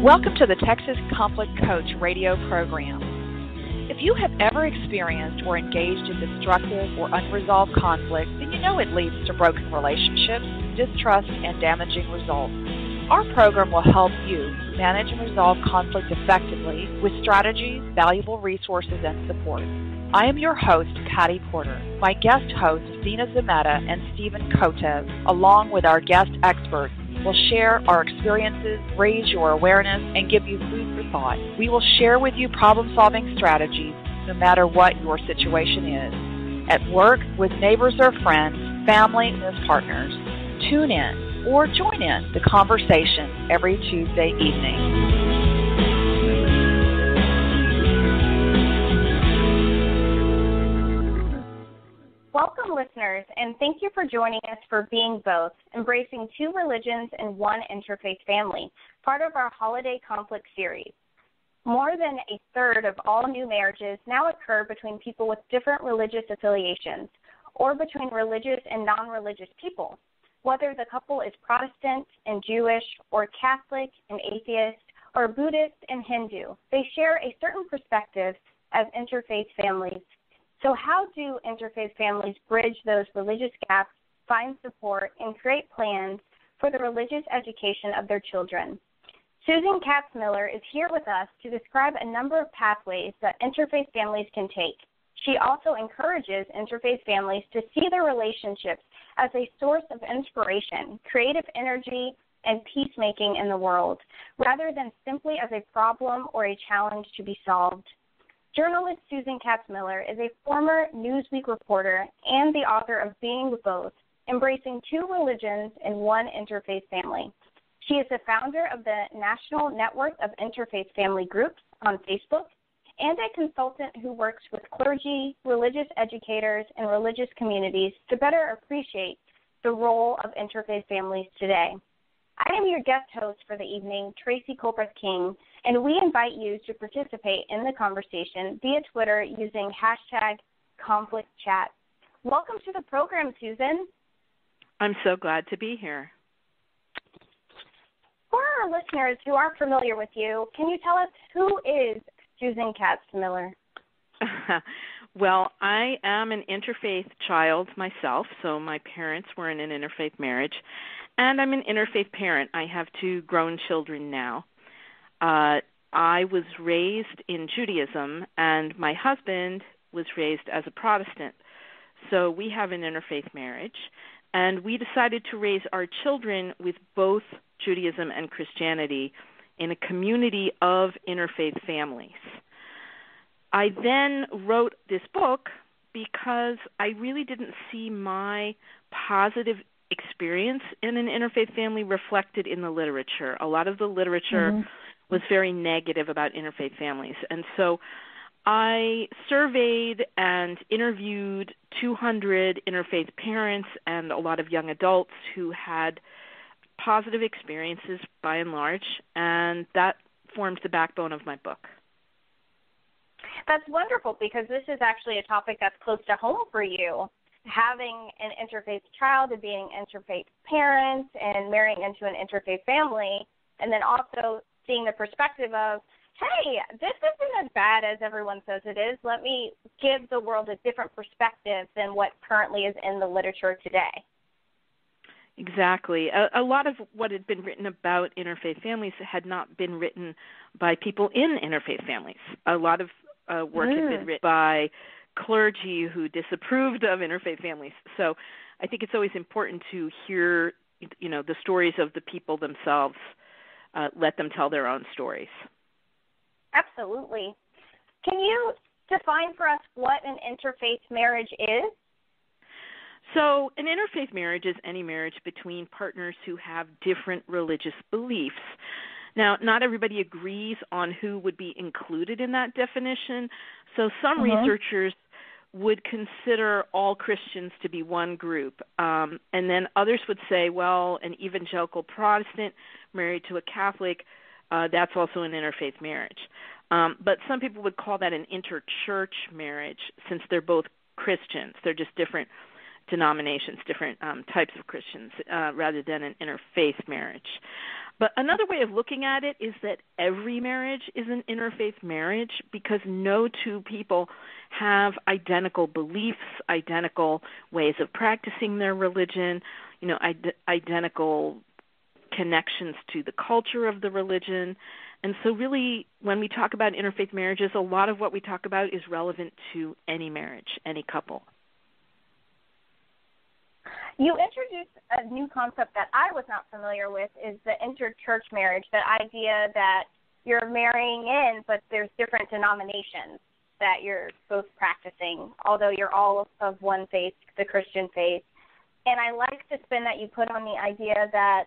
Welcome to the Texas Conflict Coach radio program. If you have ever experienced or engaged in destructive or unresolved conflict, then you know it leads to broken relationships, distrust, and damaging results. Our program will help you manage and resolve conflict effectively with strategies, valuable resources, and support. I am your host, Patty Porter. My guest hosts, Dina Zameta and Stephen Kotev, along with our guest experts, will share our experiences, raise your awareness, and give you food for thought. We will share with you problem-solving strategies no matter what your situation is. At work, with neighbors or friends, family, and business partners. Tune in or join in the conversation every Tuesday evening. Welcome, listeners, and thank you for joining us for Being Both, Embracing Two Religions in One Interfaith Family, part of our Holiday Conflict series. More than a third of all new marriages now occur between people with different religious affiliations, or between religious and non-religious people. Whether the couple is Protestant and Jewish, or Catholic and atheist, or Buddhist and Hindu, they share a certain perspective as interfaith families. So how do interfaith families bridge those religious gaps, find support, and create plans for the religious education of their children? Susan Katz Miller is here with us to describe a number of pathways that interfaith families can take. She also encourages interfaith families to see their relationships as a source of inspiration, creative energy, and peacemaking in the world, rather than simply as a problem or a challenge to be solved. Journalist Susan Katz Miller is a former Newsweek reporter and the author of Being Both, Embracing Two Religions in One Interfaith Family. She is the founder of the National Network of Interfaith Family Groups on Facebook and a consultant who works with clergy, religious educators, and religious communities to better appreciate the role of interfaith families today. I am your guest host for the evening, Tracy Culbreath King, and we invite you to participate in the conversation via Twitter using #ConflictChat. Welcome to the program, Susan. I'm so glad to be here. For our listeners who aren't familiar with you, can you tell us who is Susan Katz Miller? Well, I am an interfaith child myself, so my parents were in an interfaith marriage, and I'm an interfaith parent. I have two grown children now. I was raised in Judaism, and my husband was raised as a Protestant. So we have an interfaith marriage, and we decided to raise our children with both Judaism and Christianity in a community of interfaith families. I then wrote this book because I really didn't see my positive experience in an interfaith family reflected in the literature. A lot of the literature was very negative about interfaith families. And so I surveyed and interviewed 200 interfaith parents and a lot of young adults who had positive experiences by and large, and that formed the backbone of my book. That's wonderful because this is actually a topic that's close to home for you. Having an interfaith child and being interfaith parents and marrying into an interfaith family, and then also seeing the perspective of, hey, this isn't as bad as everyone says it is. Let me give the world a different perspective than what currently is in the literature today. Exactly. A lot of what had been written about interfaith families had not been written by people in interfaith families. A lot of work had been written by clergy who disapproved of interfaith families. So I think it's always important to hear, the stories of the people themselves. Let them tell their own stories. Absolutely. Can you define for us what an interfaith marriage is? So an interfaith marriage is any marriage between partners who have different religious beliefs. Now, not everybody agrees on who would be included in that definition. So some researchers would consider all Christians to be one group. And then others would say, well, an evangelical Protestant married to a Catholic, that's also an interfaith marriage. But some people would call that an interchurch marriage since they're both Christians. They're just different denominations, different types of Christians, rather than an interfaith marriage. But another way of looking at it is that every marriage is an interfaith marriage because no two people have identical beliefs, identical ways of practicing their religion, identical connections to the culture of the religion. And so really, when we talk about interfaith marriages, a lot of what we talk about is relevant to any marriage, any couple. You introduced a new concept that I was not familiar with, is the interchurch marriage, the idea that you're marrying in, but there's different denominations that you're both practicing, although you're all of one faith, the Christian faith. And I like the spin that you put on the idea that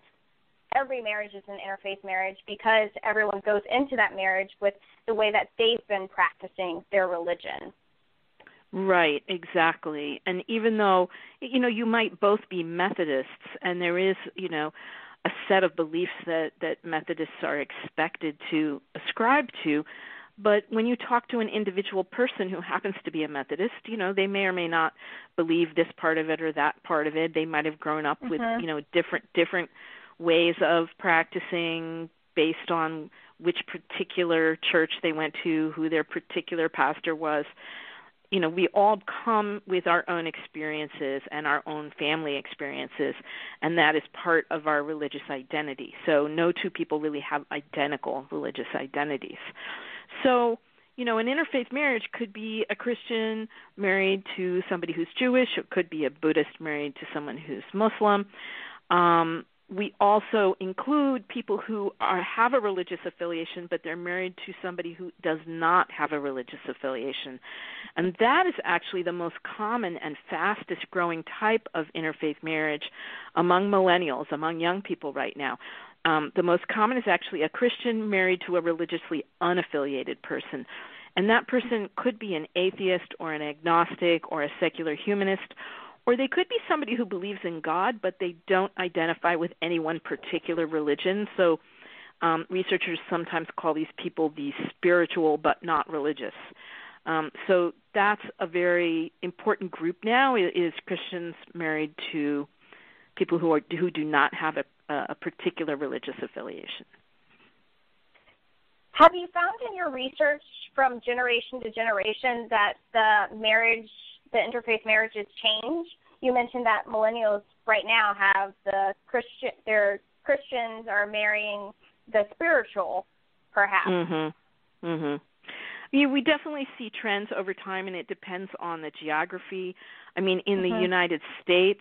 every marriage is an interfaith marriage because everyone goes into that marriage with the way that they've been practicing their religion. Right, exactly. And even though, you might both be Methodists, and there is, a set of beliefs that Methodists are expected to ascribe to, but when you talk to an individual person who happens to be a Methodist, they may or may not believe this part of it or that part of it. They might have grown up with, different ways of practicing based on which particular church they went to, who their particular pastor was. We all come with our own experiences and our own family experiences, and that is part of our religious identity. So no two people really have identical religious identities. So, an interfaith marriage could be a Christian married to somebody who's Jewish. It could be a Buddhist married to someone who's Muslim. We also include people who have a religious affiliation, but they're married to somebody who does not have a religious affiliation. And that is actually the most common and fastest growing type of interfaith marriage among millennials, among young people right now. The most common is actually a Christian married to a religiously unaffiliated person. And that person could be an atheist or an agnostic or a secular humanist, or they could be somebody who believes in God, but they don't identify with any one particular religion. So researchers sometimes call these people the spiritual but not religious. So that's a very important group now, is Christians married to people who do not have a particular religious affiliation. Have you found in your research from generation to generation that the interfaith marriages change? You mentioned that millennials right now have their Christians are marrying the spiritual, perhaps. Mm-hmm. Mm-hmm. Yeah, we definitely see trends over time, and it depends on the geography. I mean, in the United States,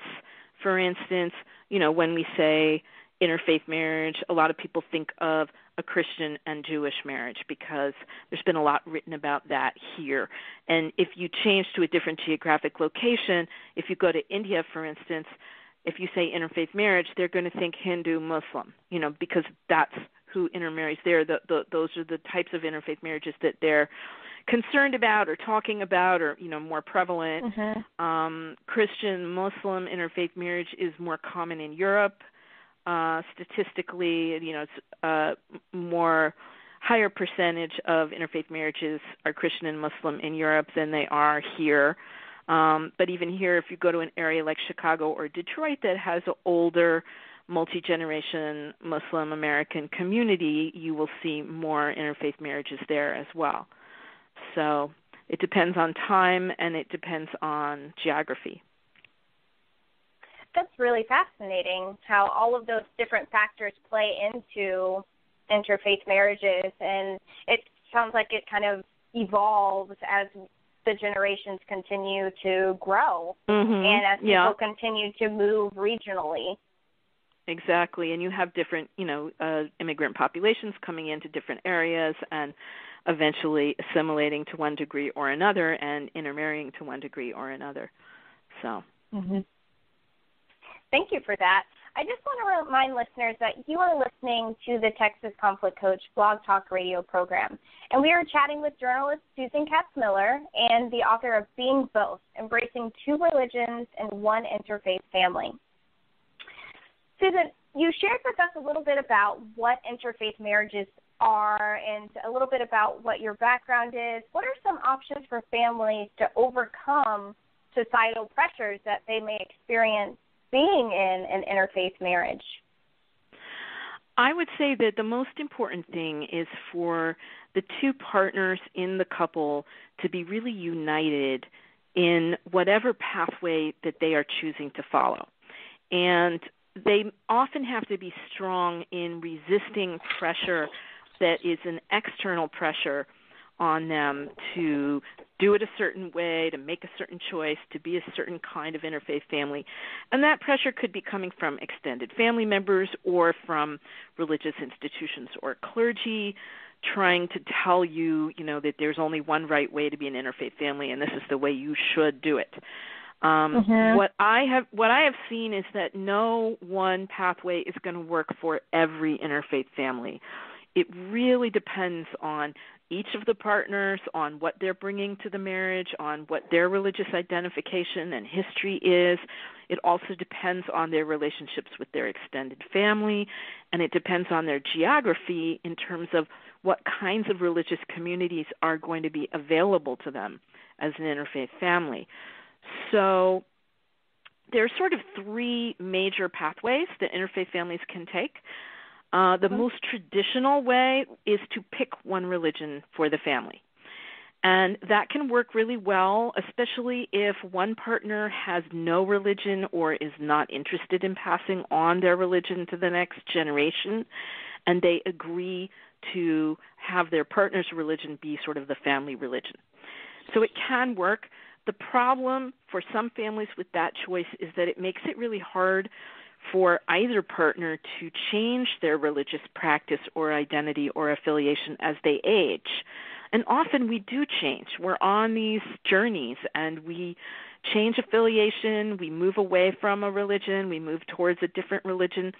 for instance, when we say interfaith marriage, a lot of people think of a Christian and Jewish marriage because there's been a lot written about that here. And if you change to a different geographic location, if you go to India, for instance, if you say interfaith marriage, they're going to think Hindu, Muslim, because that's who intermarries there. Those are the types of interfaith marriages that they're concerned about or talking about or, more prevalent. Christian, Muslim interfaith marriage is more common in Europe. Statistically, it's a more higher percentage of interfaith marriages are Christian and Muslim in Europe than they are here. But even here, if you go to an area like Chicago or Detroit that has an older, multi-generation Muslim American community, you will see more interfaith marriages there as well. So it depends on time and it depends on geography. That's really fascinating how all of those different factors play into interfaith marriages, and it sounds like it kind of evolves as the generations continue to grow and as people continue to move regionally. Exactly, and you have different, immigrant populations coming into different areas and eventually assimilating to one degree or another and intermarrying to one degree or another. So. Thank you for that. I just want to remind listeners that you are listening to the Texas Conflict Coach Blog Talk Radio program, and we are chatting with journalist Susan Katz Miller and the author of Being Both, Embracing Two Religions and One Interfaith Family. Susan, you shared with us a little bit about what interfaith marriages are and a little bit about what your background is. What are some options for families to overcome societal pressures that they may experience being in an interfaith marriage? I would say that the most important thing is for the two partners in the couple to be really united in whatever pathway that they are choosing to follow. And they often have to be strong in resisting pressure that is an external pressure on them to do it a certain way, to make a certain choice, to be a certain kind of interfaith family. And that pressure could be coming from extended family members or from religious institutions or clergy trying to tell you, that there's only one right way to be an interfaith family and this is the way you should do it. What I have seen is that no one pathway is going to work for every interfaith family. It really depends on each of the partners, on what they're bringing to the marriage, on what their religious identification and history is. It also depends on their relationships with their extended family, and it depends on their geography in terms of what kinds of religious communities are going to be available to them as an interfaith family. So there are sort of three major pathways that interfaith families can take. The most traditional way is to pick one religion for the family. And that can work really well, especially if one partner has no religion or is not interested in passing on their religion to the next generation, and they agree to have their partner's religion be sort of the family religion. So it can work. The problem for some families with that choice is that it makes it really hard for either partner to change their religious practice or identity or affiliation as they age. And often we do change. We're on these journeys and we change affiliation, we move away from a religion, we move towards a different religion.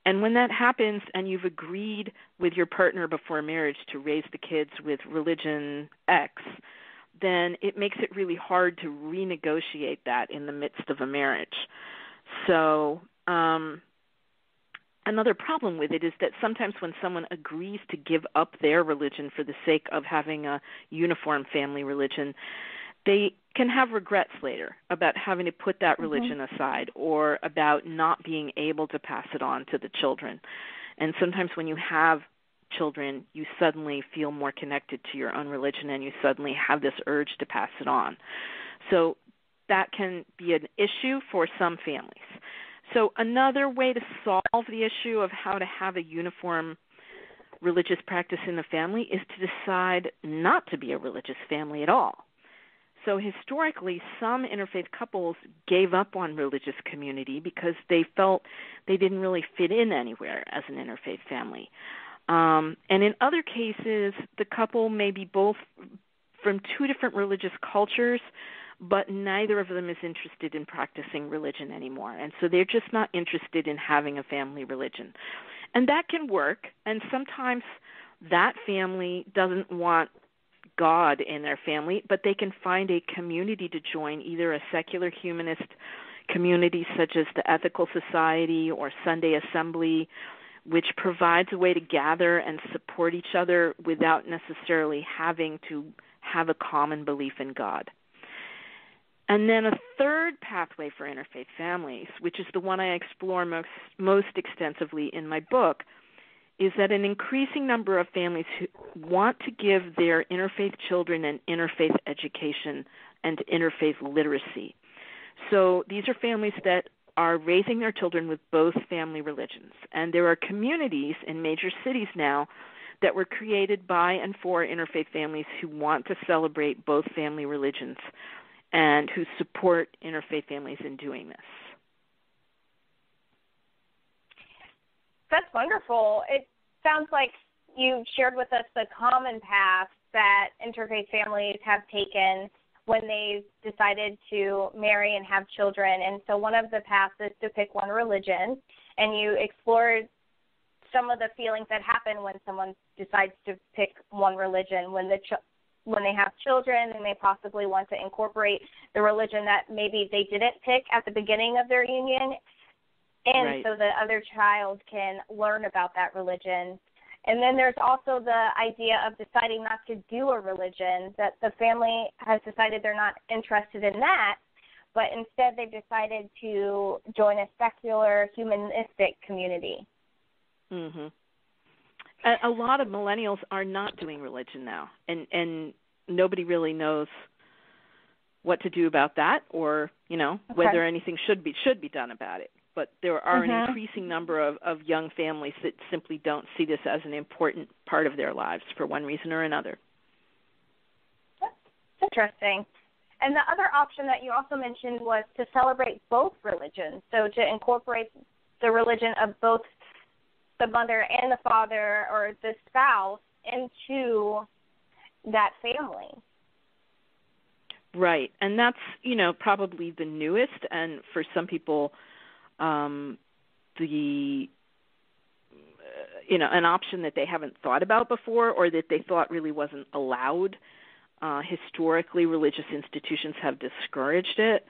And when that happens and you've agreed with your partner before marriage to raise the kids with religion X, then it makes it really hard to renegotiate that in the midst of a marriage. So another problem with it is that sometimes when someone agrees to give up their religion for the sake of having a uniform family religion, they can have regrets later about having to put that religion aside or about not being able to pass it on to the children. And sometimes when you have children, you suddenly feel more connected to your own religion and you suddenly have this urge to pass it on. So that can be an issue for some families. So another way to solve the issue of how to have a uniform religious practice in the family is to decide not to be a religious family at all. So historically, some interfaith couples gave up on religious community because they felt they didn't really fit in anywhere as an interfaith family. And in other cases, the couple may be both from two different religious cultures, but neither of them is interested in practicing religion anymore. And so they're just not interested in having a family religion. And that can work, and sometimes that family doesn't want God in their family, but they can find a community to join, either a secular humanist community such as the Ethical Society or Sunday Assembly, which provides a way to gather and support each other without necessarily having to have a common belief in God. And then a third pathway for interfaith families, which is the one I explore most extensively in my book, is that an increasing number of families who want to give their interfaith children an interfaith education and interfaith literacy. So these are families that are raising their children with both family religions. And there are communities in major cities now that were created by and for interfaith families who want to celebrate both family religions and who support interfaith families in doing this. That's wonderful. It sounds like you shared with us the common path that interfaith families have taken when they've decided to marry and have children. And so one of the paths is to pick one religion, and you explored some of the feelings that happen when someone decides to pick one religion. When they have children, they may possibly want to incorporate the religion that maybe they didn't pick at the beginning of their union, and so the other child can learn about that religion. And then there's also the idea of deciding not to do a religion, that the family has decided they're not interested in that, but instead they've decided to join a secular, humanistic community. A lot of millennials are not doing religion now, and nobody really knows what to do about that, or whether anything should be done about it. But there are an increasing number of young families that simply don't see this as an important part of their lives for one reason or another. That's interesting. And the other option that you also mentioned was to celebrate both religions, so to incorporate the religion of both the mother and the father or the spouse into that family. Right, and that's, probably the newest, and for some people, an option that they haven't thought about before, or that they thought really wasn't allowed. Historically, religious institutions have discouraged it,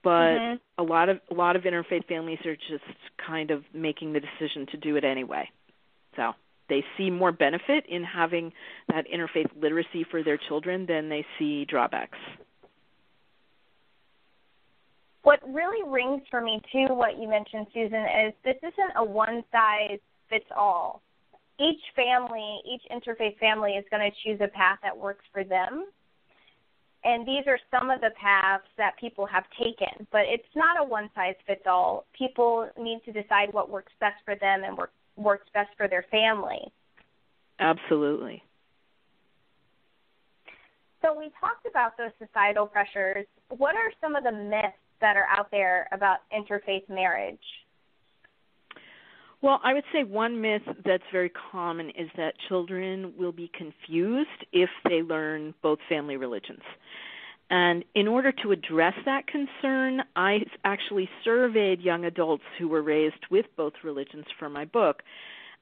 but a lot of interfaith families are just kind of making the decision to do it anyway. So they see more benefit in having that interfaith literacy for their children than they see drawbacks. What really rings for me, too, what you mentioned, Susan, is this isn't a one-size-fits-all. Each interfaith family is going to choose a path that works for them. And these are some of the paths that people have taken. But it's not a one-size-fits-all. People need to decide what works best for them and works best for their family. Absolutely. So we talked about those societal pressures. What are some of the myths that are out there about interfaith marriage? Well, I would say one myth that's very common is that children will be confused if they learn both family religions. And in order to address that concern, I actually surveyed young adults who were raised with both religions for my book,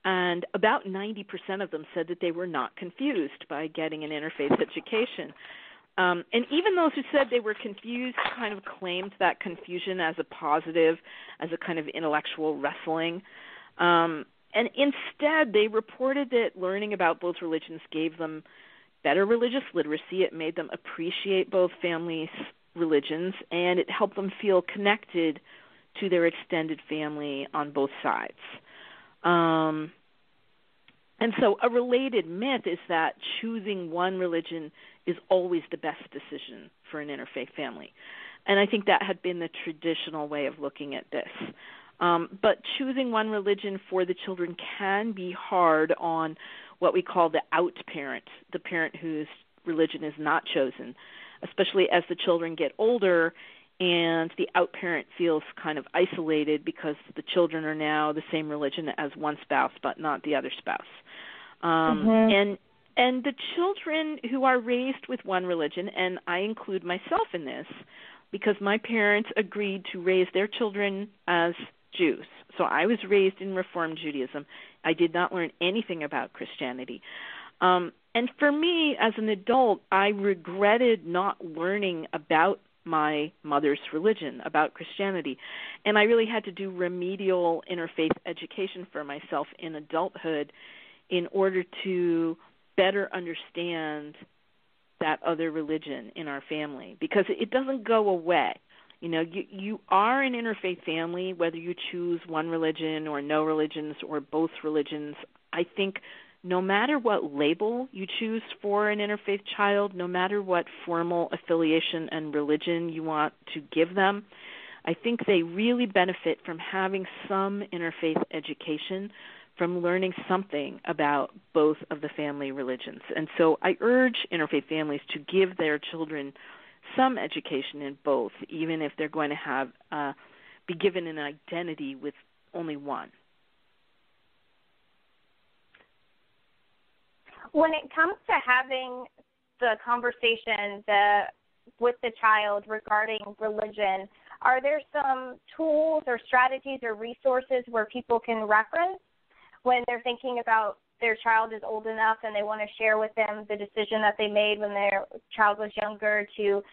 and about 90% of them said that they were not confused by getting an interfaith education. And even those who said they were confused kind of claimed that confusion as a positive, as a kind of intellectual wrestling. And instead, they reported that learning about both religions gave them better religious literacy. It made them appreciate both families' religions, and it helped them feel connected to their extended family on both sides. And so a related myth is that choosing one religion is always the best decision for an interfaith family. And I think that had been the traditional way of looking at this. But choosing one religion for the children can be hard on what we call the out parent, the parent whose religion is not chosen, especially as the children get older and the out parent feels kind of isolated because the children are now the same religion as one spouse but not the other spouse. And the children who are raised with one religion, and I include myself in this because my parents agreed to raise their children as Jews. So I was raised in Reform Judaism. I did not learn anything about Christianity. And for me, as an adult, I regretted not learning about my mother's religion, about Christianity. And I really had to do remedial interfaith education for myself in adulthood in order to better understand that other religion in our family, because it doesn't go away. You are an interfaith family, whether you choose one religion or no religions or both religions. I think no matter what label you choose for an interfaith child, no matter what formal affiliation and religion you want to give them, I think they really benefit from having some interfaith education, from learning something about both of the family religions. And so I urge interfaith families to give their children some education in both, even if they're going to have be given an identity with only one. When it comes to having the conversation with the child regarding religion, are there some tools or strategies or resources where people can reference when they're thinking about their child is old enough and they want to share with them the decision that they made when their child was younger to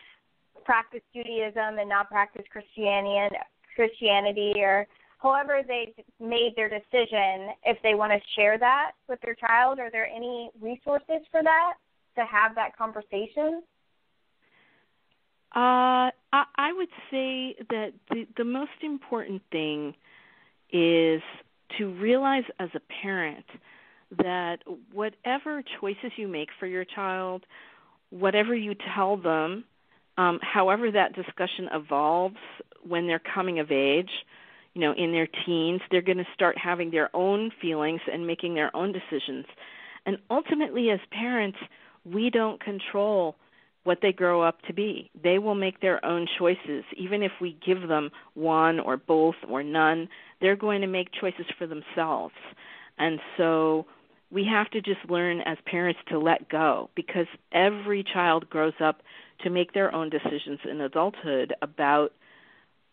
practice Judaism and not practice Christianity, or however they made their decision, if they want to share that with their child? Are there any resources for that, to have that conversation? I would say that the most important thing is to realize as a parent that whatever choices you make for your child, whatever you tell them, however that discussion evolves when they're coming of age, in their teens, they're going to start having their own feelings and making their own decisions. And ultimately, as parents, we don't control what they grow up to be. They will make their own choices. Even if we give them one or both or none, they're going to make choices for themselves. And so we have to just learn as parents to let go, because every child grows up to make their own decisions in adulthood about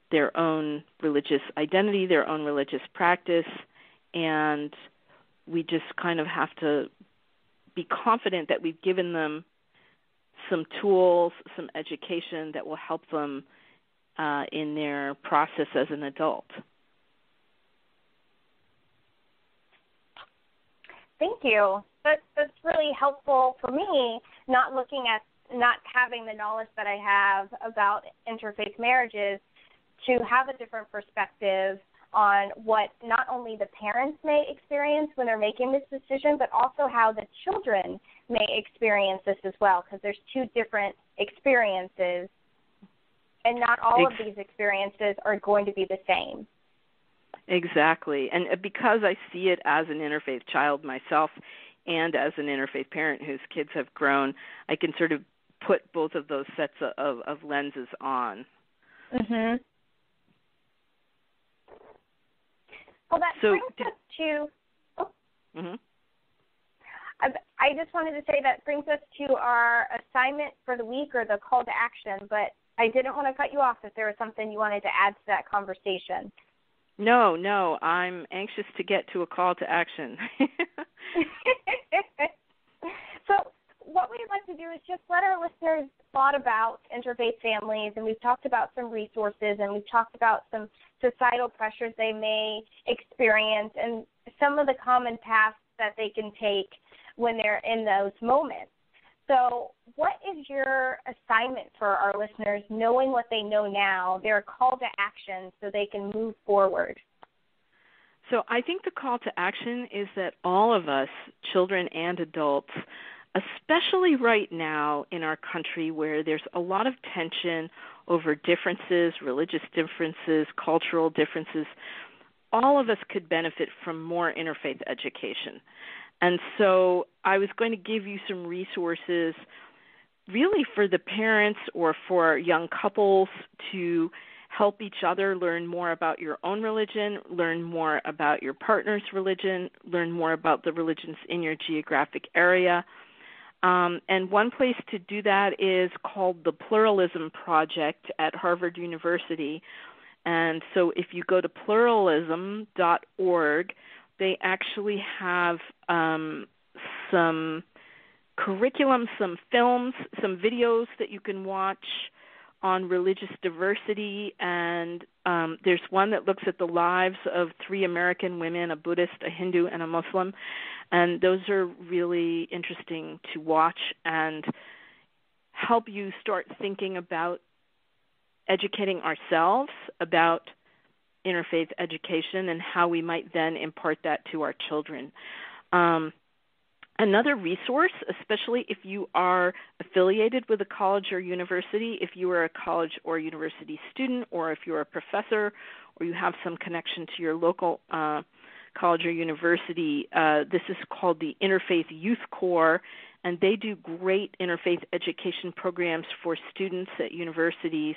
their own religious identity, their own religious practice, and we just kind of have to be confident that we've given them some tools, some education that will help them in their process as an adult. Thank you. That's really helpful for me, not having the knowledge that I have about interfaith marriages, to have a different perspective on what not only the parents may experience when they're making this decision, but also how the children may experience this as well, because there's two different experiences, and not all of these experiences are going to be the same. Exactly. And because I see it as an interfaith child myself and as an interfaith parent whose kids have grown, I can sort of put both of those sets of lenses on. Mm-hmm. Well, that brings us to... Oh. Mm-hmm. I just wanted to say that brings us to our assignment for the week, or the call to action, but I didn't want to cut you off if there was something you wanted to add to that conversation. No, I'm anxious to get to a call to action. So what we'd like to do is just let our listeners thought about interfaith families, and we've talked about some resources, and we've talked about some societal pressures they may experience, and some of the common paths that they can take when they're in those moments. So what is your assignment for our listeners, knowing what they know now, their call to action so they can move forward? So I think the call to action is that all of us, children and adults, especially right now in our country where there's a lot of tension over differences, religious differences, cultural differences, all of us could benefit from more interfaith education. And so I was going to give you some resources really for the parents or for young couples to help each other learn more about your own religion, learn more about your partner's religion, learn more about the religions in your geographic area. And one place to do that is called the Pluralism Project at Harvard University. And so if you go to pluralism.org, they actually have some curriculum, some films, some videos that you can watch on religious diversity, and there's one that looks at the lives of 3 American women, a Buddhist, a Hindu, and a Muslim, and those are really interesting to watch and help you start thinking about educating ourselves about interfaith education and how we might then impart that to our children. Another resource, especially if you are affiliated with a college or university, if you are a college or university student, or if you're a professor, or you have some connection to your local college or university, this is called the Interfaith Youth Corps, and they do great interfaith education programs for students at universities.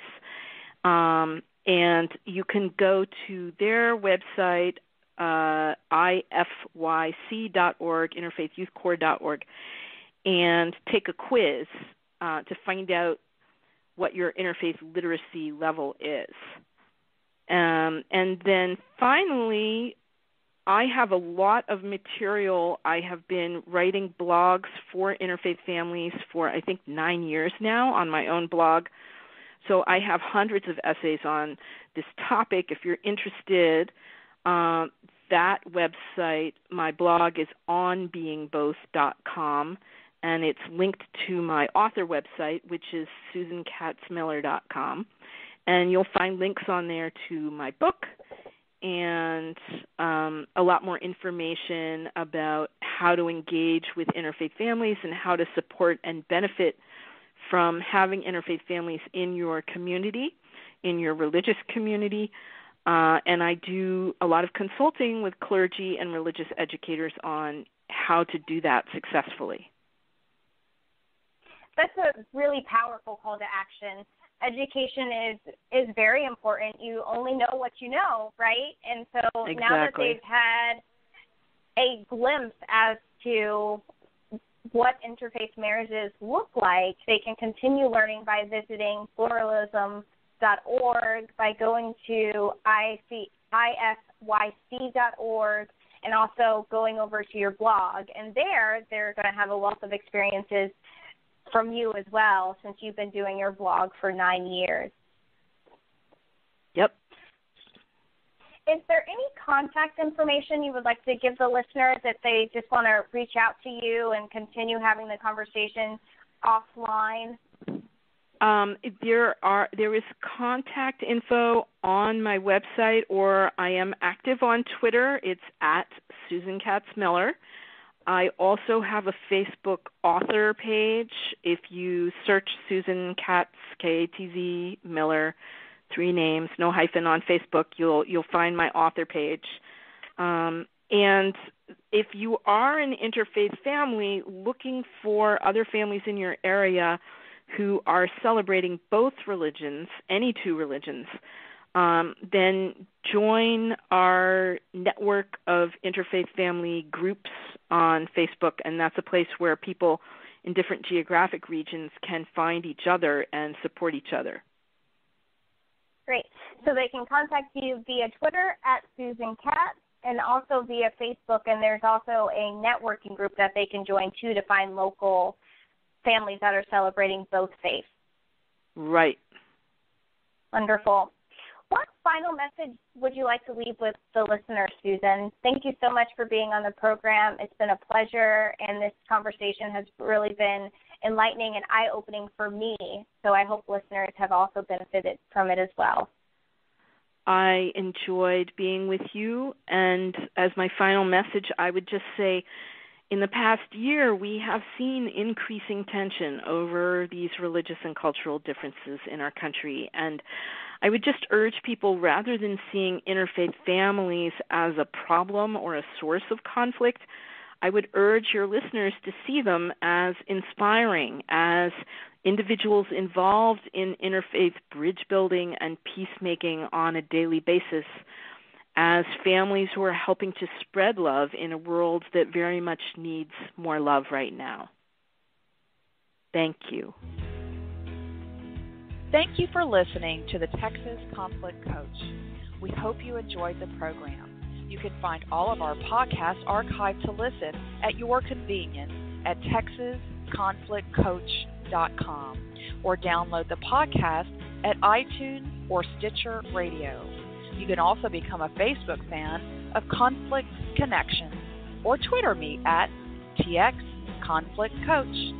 And you can go to their website, ifyc.org, interfaithyouthcorps.org, and take a quiz to find out what your interfaith literacy level is. And then finally, I have a lot of material. I have been writing blogs for interfaith families for, I think, 9 years now on my own blog. So I have hundreds of essays on this topic. If you're interested, that website, my blog is onbeingboth.com, and it's linked to my author website, which is susankatzmiller.com. And you'll find links on there to my book and a lot more information about how to engage with interfaith families and how to support and benefit from having interfaith families in your community, in your religious community. And I do a lot of consulting with clergy and religious educators on how to do that successfully. That's a really powerful call to action. Education is very important. You only know what you know, right? And so Exactly. Now that they've had a glimpse as to what interfaith marriages look like, they can continue learning by visiting pluralism.org, by going to ifyc.org, and also going over to your blog. And there, they're going to have a wealth of experiences from you as well, since you've been doing your blog for 9 years. Yep. Is there any contact information you would like to give the listeners if they just want to reach out to you and continue having the conversation offline? There is contact info on my website, or I am active on Twitter. It's at Susan Katz Miller. I also have a Facebook author page. If you search Susan Katz, K-A-T-Z, Miller, 3 names, no hyphen, on Facebook, you'll find my author page. And if you are an interfaith family looking for other families in your area who are celebrating both religions, any 2 religions, then join our network of interfaith family groups on Facebook, and that's a place where people in different geographic regions can find each other and support each other. Great. So they can contact you via Twitter at Susan Katz, and also via Facebook, and there's also a networking group that they can join too to find local families that are celebrating both faiths. Right. Wonderful. What final message would you like to leave with the listeners, Susan? Thank you so much for being on the program. It's been a pleasure, and this conversation has really been enlightening and eye-opening for me, so I hope listeners have also benefited from it as well. I enjoyed being with you, and as my final message, I would just say, in the past year, we have seen increasing tension over these religious and cultural differences in our country, and I would just urge people, rather than seeing interfaith families as a problem or a source of conflict, I would urge your listeners to see them as inspiring, as individuals involved in interfaith bridge building and peacemaking on a daily basis, as families who are helping to spread love in a world that very much needs more love right now. Thank you. Thank you for listening to the Texas Conflict Coach. We hope you enjoyed the program. You can find all of our podcasts archived to listen at your convenience at texasconflictcoach.com, or download the podcast at iTunes or Stitcher Radio. You can also become a Facebook fan of Conflict Connection, or Twitter me at TX Conflict Coach.